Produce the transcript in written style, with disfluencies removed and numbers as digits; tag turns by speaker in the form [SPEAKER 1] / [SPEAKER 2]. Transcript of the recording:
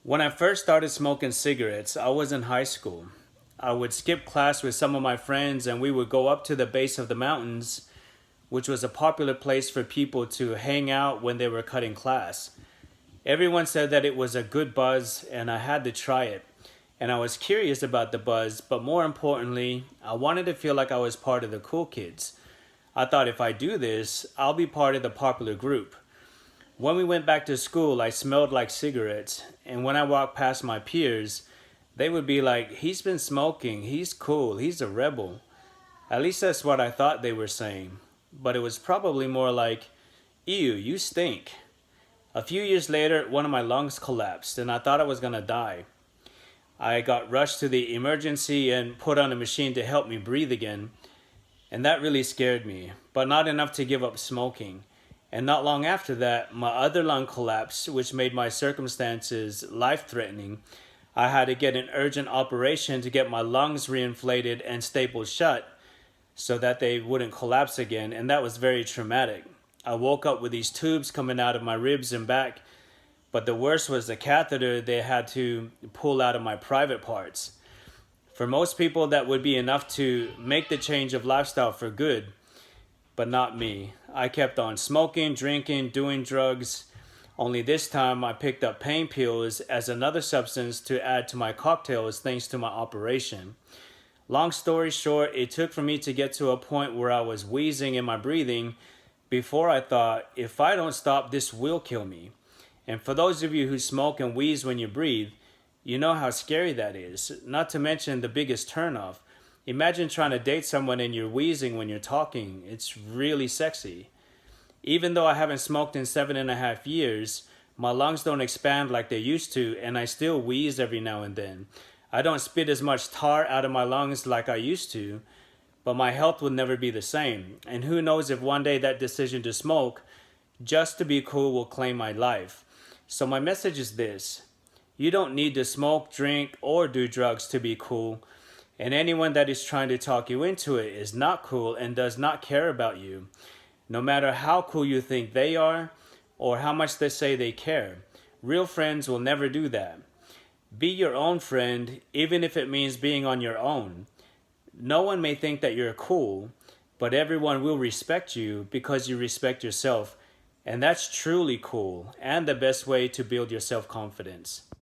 [SPEAKER 1] When I first started smoking cigarettes, I was in high school. I would skip class with some of my friends and we would go up to the base of the mountains, which was a popular place for people to hang out when they were cutting class. Everyone said that it was a good buzz and I had to try it. And I was curious about the buzz, but more importantly, I wanted to feel like I was part of the cool kids. I thought if I do this, I'll be part of the popular group. When we went back to school, I smelled like cigarettes, and when I walked past my peers, they would be like, "He's been smoking, he's cool, he's a rebel." At least that's what I thought they were saying. But it was probably more like, "Ew, you stink." A few years later, one of my lungs collapsed, and I thought I was gonna die. I got rushed to the emergency and put on a machine to help me breathe again, and that really scared me, but not enough to give up smoking. And not long after that, my other lung collapsed, which made my circumstances life threatening. I had to get an urgent operation to get my lungs reinflated and stapled shut so that they wouldn't collapse again, and that was very traumatic. I woke up with these tubes coming out of my ribs and back, but the worst was the catheter they had to pull out of my private parts. For most people, that would be enough to make the change of lifestyle for good. But not me. I kept on smoking, drinking, doing drugs. Only this time I picked up pain pills as another substance to add to my cocktails thanks to my operation. Long story short, it took for me to get to a point where I was wheezing in my breathing before I thought, if I don't stop, this will kill me. And for those of you who smoke and wheeze when you breathe, you know how scary that is. Not to mention the biggest turnoff. Imagine trying to date someone and you're wheezing when you're talking. It's really sexy. Even though I haven't smoked in 7.5 years, my lungs don't expand like they used to, and I still wheeze every now and then. I don't spit as much tar out of my lungs like I used to, but my health will never be the same. And who knows if one day that decision to smoke, just to be cool, will claim my life. So my message is this. You don't need to smoke, drink, or do drugs to be cool. And anyone that is trying to talk you into it is not cool and does not care about you. No matter how cool you think they are or how much they say they care, real friends will never do that. Be your own friend, even if it means being on your own. No one may think that you're cool, but everyone will respect you because you respect yourself. And that's truly cool and the best way to build your self-confidence.